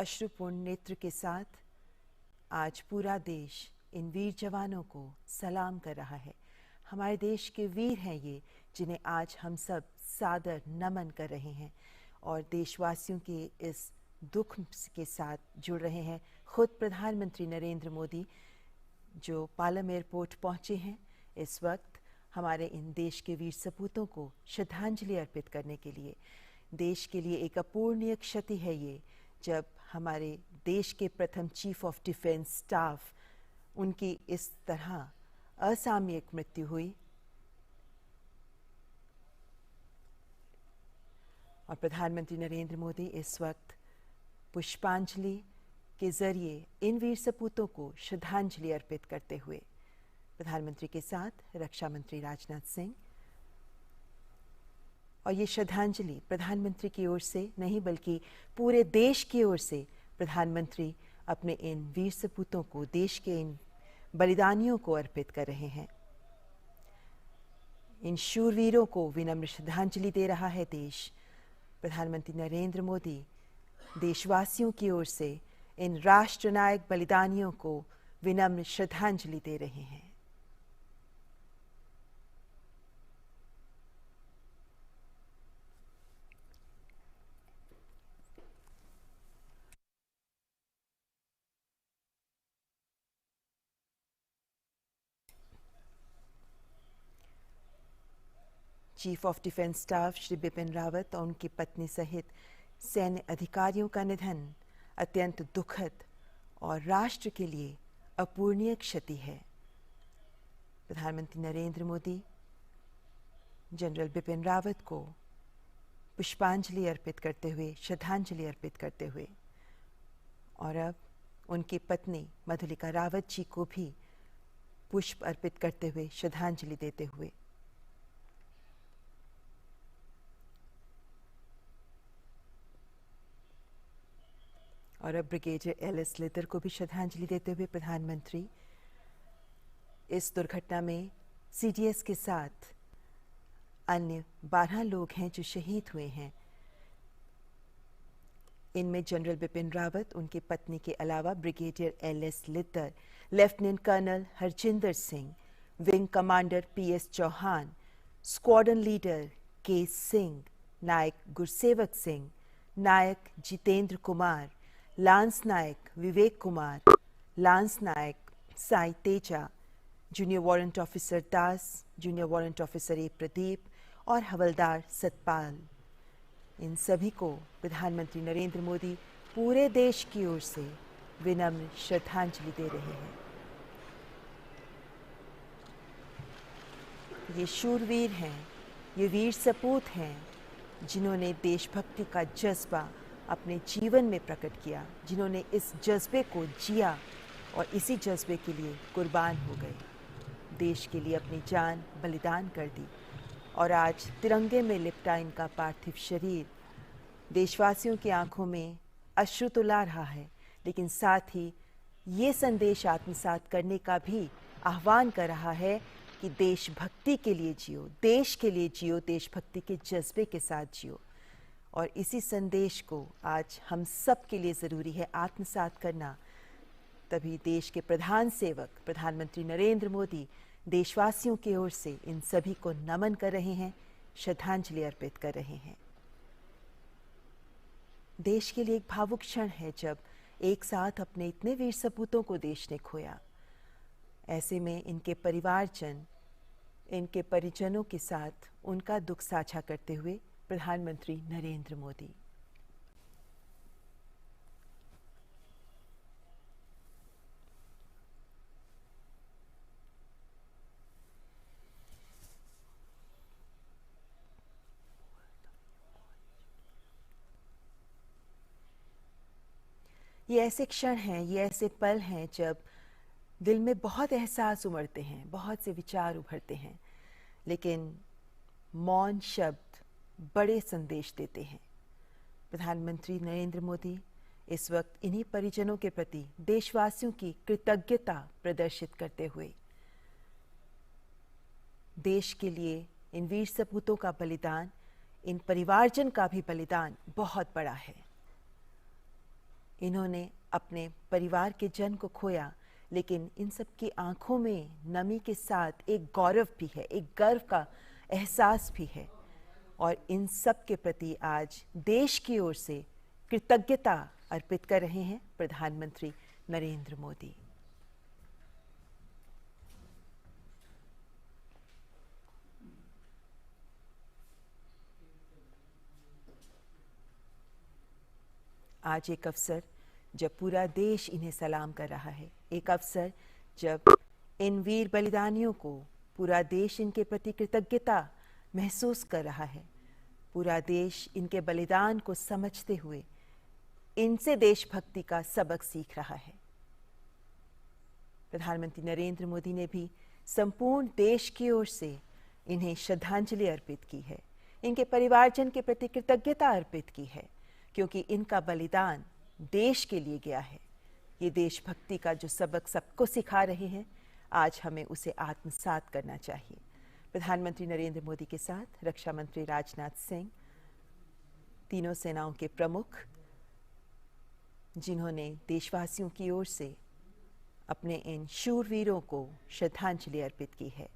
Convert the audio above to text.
अश्रुपूर्ण नेत्र के साथ आज पूरा देश इन वीर जवानों को सलाम कर रहा है। हमारे देश के वीर हैं ये, जिन्हें आज हम सब सादर नमन कर रहे हैं और देशवासियों के इस दुख के साथ जुड़ रहे हैं। खुद प्रधानमंत्री नरेंद्र मोदी जो पालम एयरपोर्ट पहुंचे हैं इस वक्त हमारे इन देश के वीर सपूतों को श्रद्धांजलि अर्पित करने के लिए। देश के लिए एक अपूर्णीय क्षति है ये, जब हमारे देश के प्रथम चीफ ऑफ डिफेंस स्टाफ उनकी इस तरह असामयिक मृत्यु हुई और प्रधानमंत्री नरेंद्र मोदी इस वक्त पुष्पांजलि के जरिए इन वीर सपूतों को श्रद्धांजलि अर्पित करते हुए प्रधानमंत्री के साथ रक्षा मंत्री राजनाथ सिंह, और ये श्रद्धांजलि प्रधानमंत्री की ओर से नहीं बल्कि पूरे देश की ओर से प्रधानमंत्री अपने इन वीर सपूतों को, देश के इन बलिदानियों को अर्पित कर रहे हैं। इन शूरवीरों को विनम्र श्रद्धांजलि दे रहा है देश। प्रधानमंत्री नरेंद्र मोदी देशवासियों की ओर से इन राष्ट्रनायक बलिदानियों को विनम्र श्रद्धांजलि दे रहे हैं। Chief of defence staff Shri Bipin Rawat और उनकी पत्नी सहित सैन्य अधिकारियों का निधन अत्यंत दुखद और राष्ट्र के लिए अपूर्णीय क्षति है। प्रधानमंत्री नरेंद्र मोदी जनरल बिपिन रावत को पुष्पांजलि अर्पित करते हुए, श्रद्धांजलि अर्पित करते हुए, और अब उनकी पत्नी मधुलिका रावत जी को भी पुष्प अर्पित करते हुए, श्रद्धांजलि देते हुए और अब ब्रिगेडियर एल.एस. लितर को भी श्रद्धांजलि देते हुए प्रधानमंत्री इस दुर्घटना में सीडीएस के साथ अन्य 12 लोग हैं जो शहीद हुए हैं। इनमें जनरल बिपिन रावत, उनकी पत्नी के अलावा brigadier L S. Lidder, lieutenant colonel Harjinder Singh, wing commander P S. Chauhan, squadron leader K Singh, Naik Gursewak Singh, Naik Jitendra Kumar, lance Naik Vivek Kumar, lance Naik Sai Teja, junior warrant officer Das, junior warrant officer A Pradeep और हवलदार सतपाल, इन सभी को प्रधानमंत्री नरेंद्र मोदी पूरे देश की ओर से विनम्र श्रद्धांजलि दे रहे हैं। ये शूरवीर हैं, ये वीर सपूत हैं जिन्होंने देशभक्ति का जज्बा अपने जीवन में प्रकट किया, जिन्होंने इस जज्बे को जिया और इसी जज्बे के लिए कुर्बान हो गए, देश के लिए अपनी जान बलिदान कर दी। और आज तिरंगे में लिपटा इनका पार्थिव शरीर देशवासियों की आंखों में अश्रु तो ला रहा है, लेकिन साथ ही ये संदेश आत्मसात करने का भी आह्वान कर रहा है कि देशभक्ति के लिए जियो, देश के लिए जियो, देशभक्ति के जज्बे के साथ जियो। और इसी संदेश को आज हम सब के लिए ज़रूरी है आत्मसात करना। तभी देश के प्रधान सेवक प्रधानमंत्री नरेंद्र मोदी देशवासियों की ओर से इन सभी को नमन कर रहे हैं, श्रद्धांजलि अर्पित कर रहे हैं। देश के लिए एक भावुक क्षण है जब एक साथ अपने इतने वीर सपूतों को देश ने खोया। ऐसे में इनके परिवारजन, इनके परिजनों के साथ उनका दुख साझा करते हुए प्रधानमंत्री नरेंद्र मोदी। ये ऐसे क्षण हैं, ये ऐसे पल हैं जब दिल में बहुत एहसास उमड़ते हैं, बहुत से विचार उभरते हैं, लेकिन मौन शब्द बड़े संदेश देते हैं। प्रधानमंत्री नरेंद्र मोदी इस वक्त इन्हीं परिजनों के प्रति देशवासियों की कृतज्ञता प्रदर्शित करते हुए देश के लिए इन वीर सपूतों का बलिदान, इन परिवारजन का भी बलिदान बहुत बड़ा है। इन्होंने अपने परिवार के जन को खोया, लेकिन इन सब की आंखों में नमी के साथ एक गौरव भी है, एक गर्व का एहसास भी है। और इन सब के प्रति आज देश की ओर से कृतज्ञता अर्पित कर रहे हैं प्रधानमंत्री नरेंद्र मोदी। आज एक अवसर जब पूरा देश इन्हें सलाम कर रहा है, एक अवसर जब इन वीर बलिदानियों को पूरा देश इनके प्रति कृतज्ञता महसूस कर रहा है, पूरा देश इनके बलिदान को समझते हुए इनसे देशभक्ति का सबक सीख रहा है। प्रधानमंत्री नरेंद्र मोदी ने भी संपूर्ण देश की ओर से इन्हें श्रद्धांजलि अर्पित की है, इनके परिवारजन के प्रति कृतज्ञता अर्पित की है, क्योंकि इनका बलिदान देश के लिए गया है। ये देशभक्ति का जो सबक सबको सिखा रहे हैं, आज हमें उसे आत्मसात करना चाहिए। प्रधानमंत्री नरेंद्र मोदी के साथ रक्षा मंत्री राजनाथ सिंह, तीनों सेनाओं के प्रमुख, जिन्होंने देशवासियों की ओर से अपने इन शूरवीरों को श्रद्धांजलि अर्पित की है।